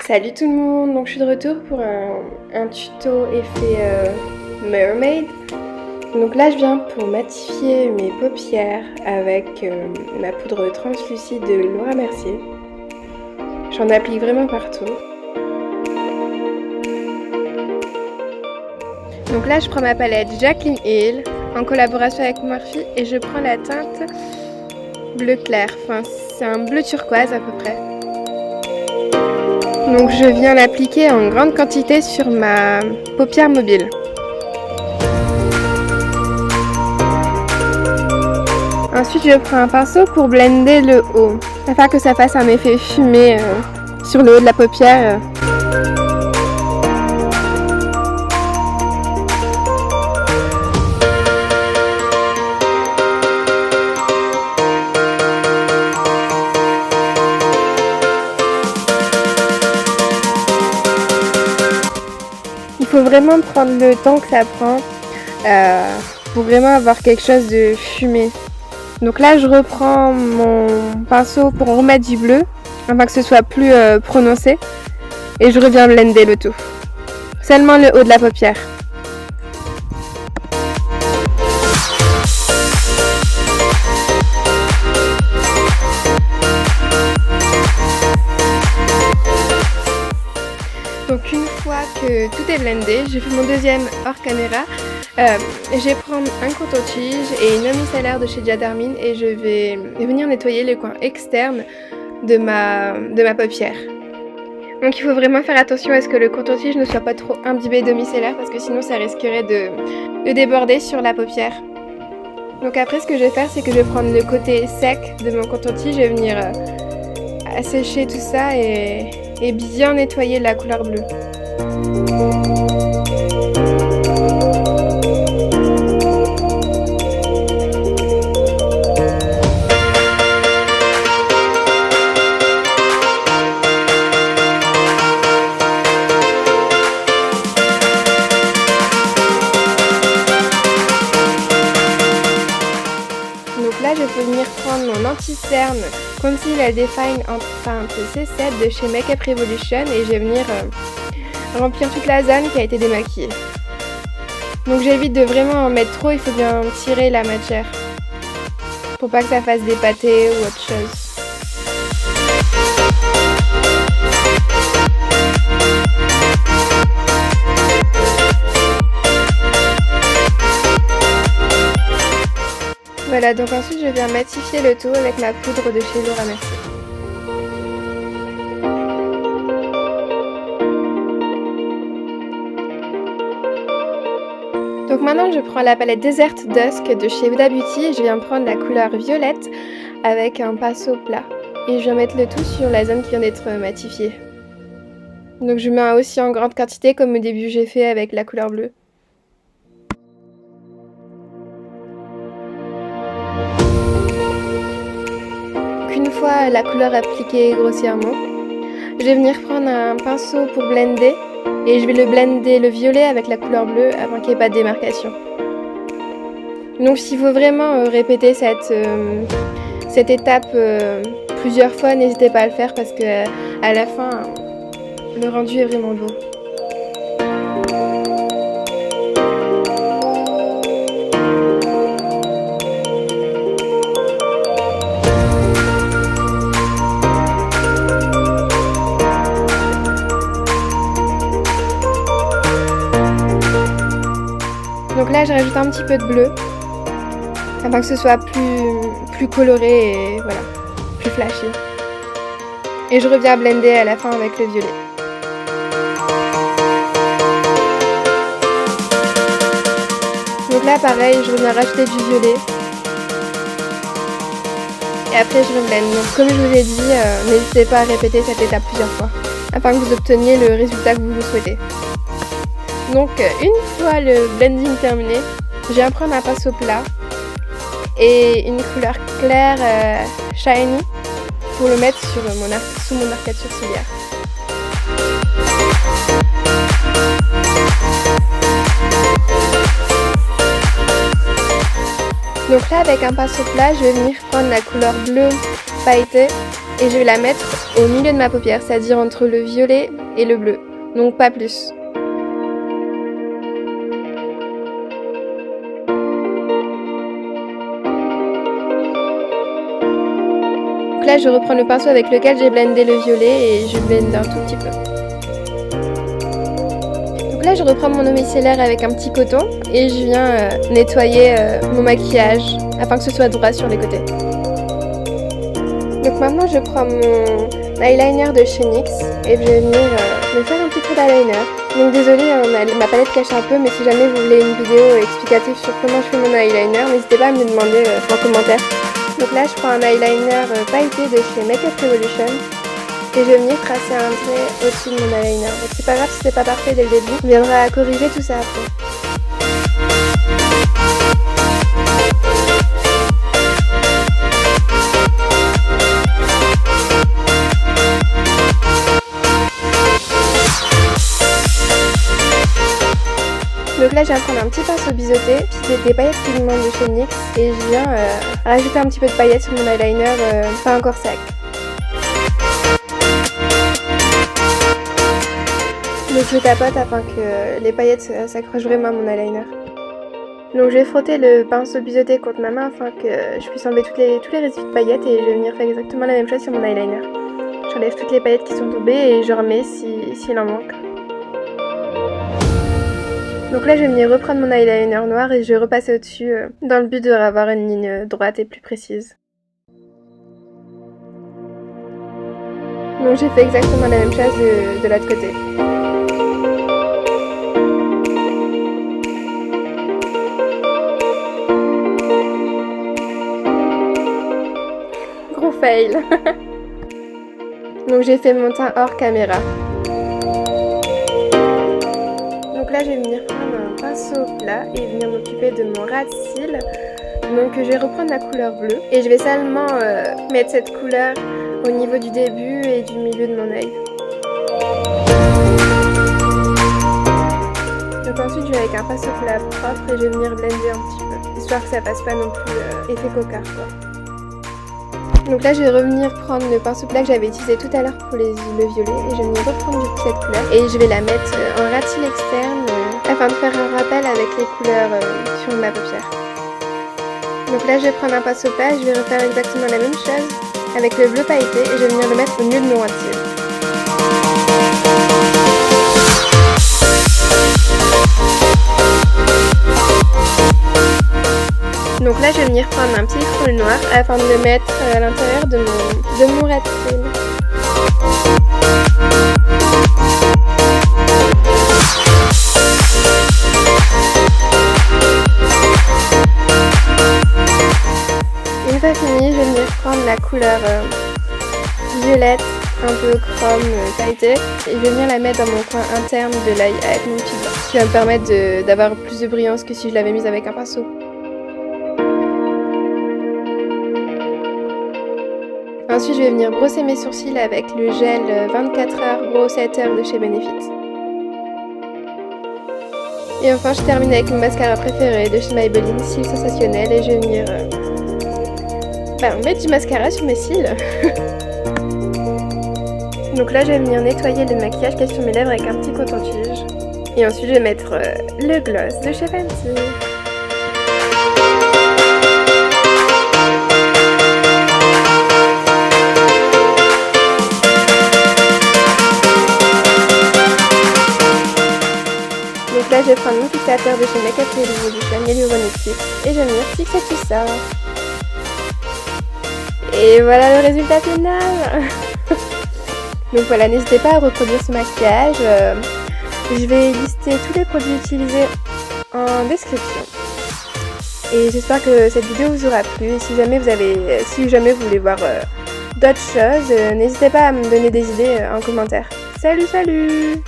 Salut tout le monde, donc je suis de retour pour un tuto effet mermaid. Donc là je viens pour matifier mes paupières avec ma poudre translucide de Laura Mercier. J'en applique vraiment partout. Donc là je prends ma palette Jaclyn Hill en collaboration avec Morphe et je prends la teinte bleu clair, enfin c'est un bleu turquoise à peu près. Donc je viens l'appliquer en grande quantité sur ma paupière mobile. Ensuite je prends un pinceau pour blender le haut, afin que ça fasse un effet fumé sur le haut de la paupière. Il faut vraiment prendre le temps que ça prend pour vraiment avoir quelque chose de fumé. Donc là je reprends mon pinceau pour en remettre du bleu afin que ce soit plus prononcé et je reviens blender le tout. Seulement le haut de la paupière. Donc une fois que tout est blendé, je fais mon deuxième hors caméra. Je vais prendre un coton-tige et une eau micellaire de chez Diadermine et je vais venir nettoyer les coins externes de ma paupière. Donc il faut vraiment faire attention à ce que le coton-tige ne soit pas trop imbibé d'eau micellaire parce que sinon ça risquerait de déborder sur la paupière. Donc après ce que je vais faire c'est que je vais prendre le côté sec de mon coton-tige et venir assécher tout ça et bien nettoyer la couleur bleue. Donc là je vais venir prendre mon anti-cerne Conceal & Define en teinte C7 de chez Makeup Revolution et je vais venir remplir toute la zone qui a été démaquillée. Donc j'évite de vraiment en mettre trop, il faut bien tirer la matière pour pas que ça fasse des pâtés ou autre chose. Voilà, donc ensuite je viens matifier le tout avec ma poudre de chez Laura Mercier. Donc maintenant je prends la palette Desert Dusk de chez Huda Beauty et je viens prendre la couleur violette avec un pinceau plat. Et je viens mettre le tout sur la zone qui vient d'être matifiée. Donc je mets aussi en grande quantité comme au début j'ai fait avec la couleur bleue. Une fois la couleur appliquée grossièrement, je vais venir prendre un pinceau pour blender et je vais le blender le violet avec la couleur bleue afin qu'il n'y ait pas de démarcation. Donc s'il faut vraiment répéter cette étape plusieurs fois, n'hésitez pas à le faire parce que à la fin le rendu est vraiment beau. Donc là je rajoute un petit peu de bleu afin que ce soit plus coloré et voilà, plus flashy. Et je reviens blender à la fin avec le violet. Donc là pareil, je reviens rajouter du violet. Et après je reblende. Donc comme je vous ai dit, n'hésitez pas à répéter cette étape plusieurs fois afin que vous obteniez le résultat que vous souhaitez. Donc une fois le blending terminé, je viens prendre un pinceau plat et une couleur claire shiny pour le mettre sur sous mon arcade sourcilière. Donc là avec un pinceau plat, je vais venir prendre la couleur bleue pailletée Et je vais la mettre au milieu de ma paupière, c'est-à-dire entre le violet et le bleu, donc pas plus. Donc là, je reprends le pinceau avec lequel j'ai blendé le violet et je blende un tout petit peu. Donc là, je reprends mon eau micellaire avec un petit coton et je viens nettoyer mon maquillage afin que ce soit droit sur les côtés. Donc maintenant, je prends mon eyeliner de chez NYX et je vais venir me faire un petit coup d'eyeliner. Donc désolée, ma palette cache un peu, mais si jamais vous voulez une vidéo explicative sur comment je fais mon eyeliner, n'hésitez pas à me le demander en commentaire. Donc là, je prends un eyeliner pailleté de chez Makeup Revolution et je vais venir tracer un trait au-dessus de mon eyeliner. Donc c'est pas grave si c'est pas parfait dès le début, on viendra corriger tout ça après. Donc là, je viens prendre un petit pinceau biseauté, puis des paillettes pigment de chez NYX et je viens rajouter un petit peu de paillettes sur mon eyeliner pas encore sec. Donc je tapote afin que les paillettes s'accrochent vraiment à mon eyeliner. Donc je vais frotter le pinceau biseauté contre ma main afin que je puisse enlever tous les résidus de paillettes et je vais venir faire exactement la même chose sur mon eyeliner. J'enlève toutes les paillettes qui sont tombées et je remets s'il en manque. Donc là, je vais venir reprendre mon eyeliner noir et je vais repasser au-dessus dans le but de avoir une ligne droite et plus précise. Donc j'ai fait exactement la même chose de l'autre côté. Gros fail. Donc j'ai fait mon teint hors caméra. Donc là, je vais venir prendre un pinceau plat et venir m'occuper de mon ras de cils. Donc je vais reprendre la couleur bleue et je vais seulement mettre cette couleur au niveau du début et du milieu de mon œil. Donc ensuite, je vais avec un pinceau plat propre et je vais venir blender un petit peu, histoire que ça passe pas non plus effet cocard, quoi. Donc là, je vais revenir prendre le pinceau plat que j'avais utilisé tout à l'heure pour le violet et je vais venir reprendre du coup cette couleur et je vais la mettre en ras de cils externe afin de faire un rappel avec les couleurs sur ma paupière. Donc là, je vais prendre un pinceau plat et je vais refaire exactement la même chose avec le bleu pailleté et je vais venir le mettre au milieu de mon ras de cils. Donc là, je vais venir prendre un petit creux noir afin de le mettre à l'intérieur de mon ras de cils. Une fois fini, je vais venir prendre la couleur violette, un peu chrome pailleté, et je vais venir la mettre dans mon coin interne de l'œil avec mon petit doigt, ce qui va me permettre d'avoir plus de brillance que si je l'avais mise avec un pinceau. Ensuite, je vais venir brosser mes sourcils avec le gel 24 heures Brow Setter de chez Benefit. Et enfin, je termine avec mon mascara préféré de chez Maybelline, Cils Sensationnel, et je vais venir mettre du mascara sur mes cils. Donc là, je vais venir nettoyer le maquillage qu'il y a sur mes lèvres avec un petit coton-tige. Et ensuite, je vais mettre le gloss de chez Fenty. Donc là, je vais prendre mon fixateur de chez Makeup Revolution Hyaluronic Fix et je vais venir fixer tout ça. Et voilà le résultat final. Donc voilà, n'hésitez pas à reproduire ce maquillage. Je vais lister tous les produits utilisés en description. Et j'espère que cette vidéo vous aura plu. Et si jamais vous voulez voir d'autres choses, n'hésitez pas à me donner des idées en commentaire. Salut, salut!